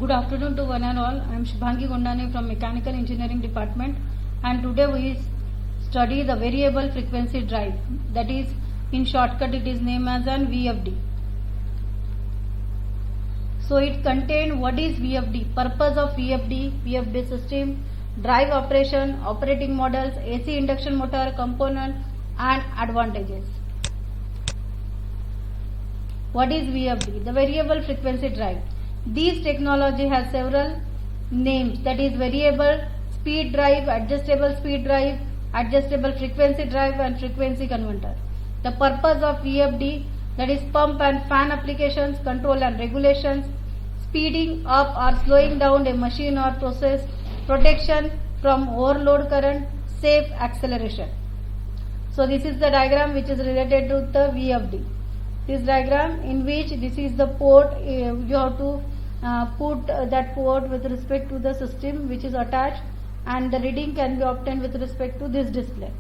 Good afternoon to one and all. I am Shubhangi Gondane from Mechanical Engineering Department, and today we study the variable frequency drive, that is, in shortcut it is named as an VFD. So it contains what is VFD, purpose of VFD system, drive operation, operating models, AC induction motor component and advantages. What is VFD? The variable frequency drive. This technology has several names, that is variable speed drive, adjustable speed drive, adjustable frequency drive and frequency converter. The purpose of VFD, that is pump and fan applications, control and regulations, speeding up or slowing down a machine or process, protection from overload current, safe acceleration. So this is the diagram which is related to the VFD. This diagram in which this is the port, you have to put that port with respect to the system which is attached, and the reading can be obtained with respect to this display.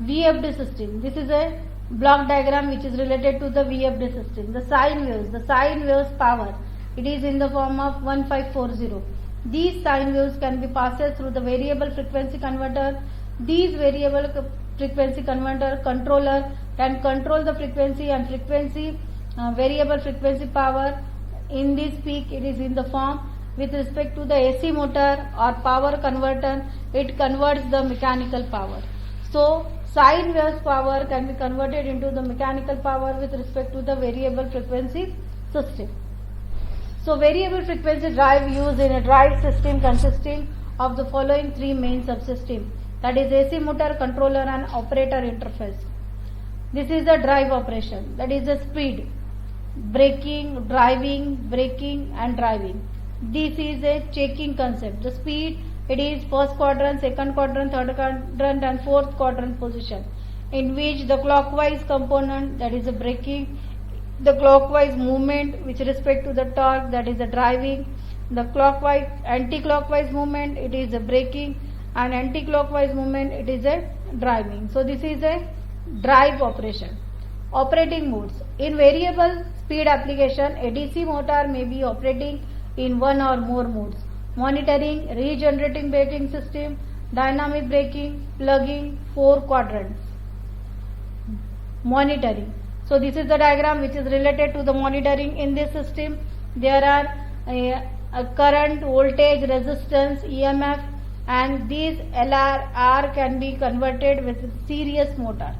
VFD system. This is a block diagram which is related to the VFD system. The sine waves power, it is in the form of 1540. These sine waves can be passed through the variable frequency converter. These variable frequency converter controller can control the frequency and variable frequency power. In this peak, it is in the form with respect to the AC motor or power converter, it converts the mechanical power. So sine waves power can be converted into the mechanical power with respect to the variable frequency system. So variable frequency drive used in a drive system consisting of the following three main subsystems, that is AC motor, controller and operator interface. This is the drive operation, that is the speed, braking, driving, braking and driving. This is a checking concept. The speed, it is first quadrant, second quadrant, third quadrant and fourth quadrant position, in which the clockwise component, that is the braking, the clockwise movement with respect to the torque, that is the driving, the clockwise anti-clockwise movement, it is the braking, and anti-clockwise movement, it is a driving. So this is a drive operation. Operating modes. In variable speed application, a DC motor may be operating in one or more modes: monitoring, regenerating braking system, dynamic braking, plugging, 4 quadrants. Monitoring. So this is the diagram which is related to the monitoring. In this system, there are a current, voltage, resistance, EMF, and these LR can be converted with series motor.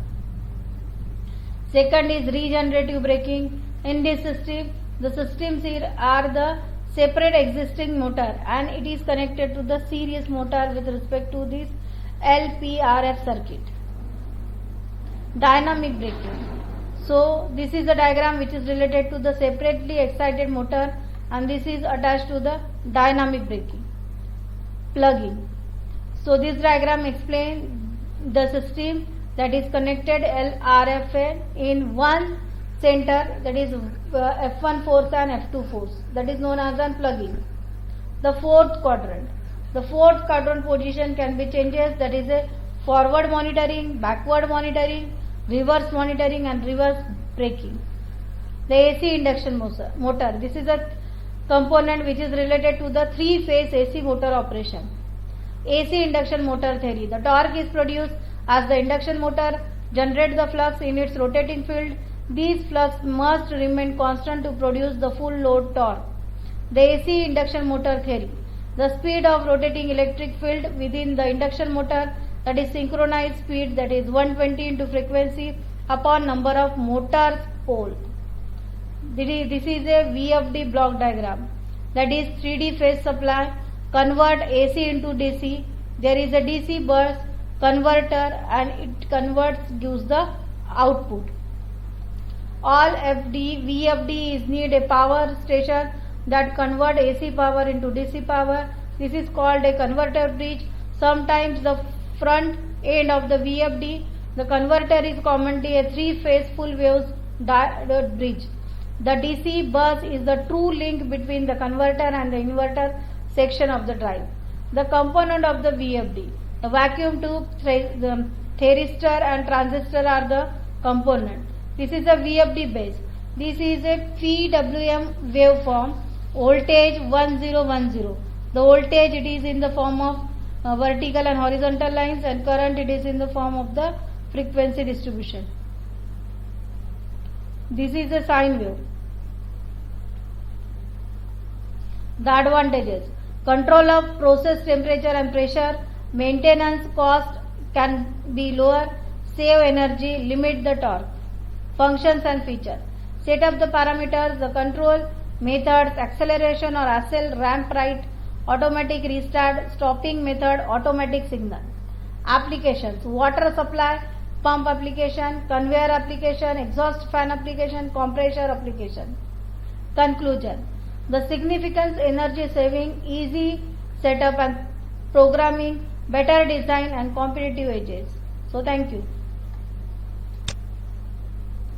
Second is regenerative braking. In this system, the systems here are the separate existing motor and it is connected to the series motor with respect to this LPRF circuit. Dynamic braking. So this is the diagram which is related to the separately excited motor, and this is attached to the dynamic braking. Plugging. So this diagram explains the system that is connected LRFA in one center, that is F1 force and F2 force, that is known as plugging. The fourth quadrant. The fourth quadrant position can be changes, that is a forward monitoring, backward monitoring, reverse monitoring and reverse braking. The AC induction motor. This is a component which is related to the three-phase AC motor operation. AC induction motor theory. The torque is produced as the induction motor generates the flux in its rotating field. These flux must remain constant to produce the full load torque. The AC induction motor theory. The speed of rotating electric field within the induction motor, that is synchronized speed, that is 120 into frequency upon number of motors pole. This is a VFD block diagram, that is 3D phase supply, convert AC into DC. There is a DC bus converter and it gives the output. All VFD is need a power station that convert AC power into DC power. This is called a converter bridge. Sometimes the front end of the VFD, the converter is commonly a three-phase full waves bridge. The DC bus is the true link between the converter and the inverter section of the drive. The component of the VFD. The vacuum tube, the thyristor and transistor are the component. This is a VFD base. This is a PWM waveform voltage 1010. The voltage it is in the form of vertical and horizontal lines, and current it is in the form of the frequency distribution. This is a sine wave. The advantages: control of process temperature and pressure, maintenance cost can be lower, save energy, limit the torque. Functions and features: set up the parameters, the control methods, acceleration or accel, ramp right, automatic restart, stopping method, automatic signal. Applications: water supply, pump application, conveyor application, exhaust fan application, compressor application. Conclusion: the significance: energy saving, easy setup and programming, better design and competitive edges. So thank you.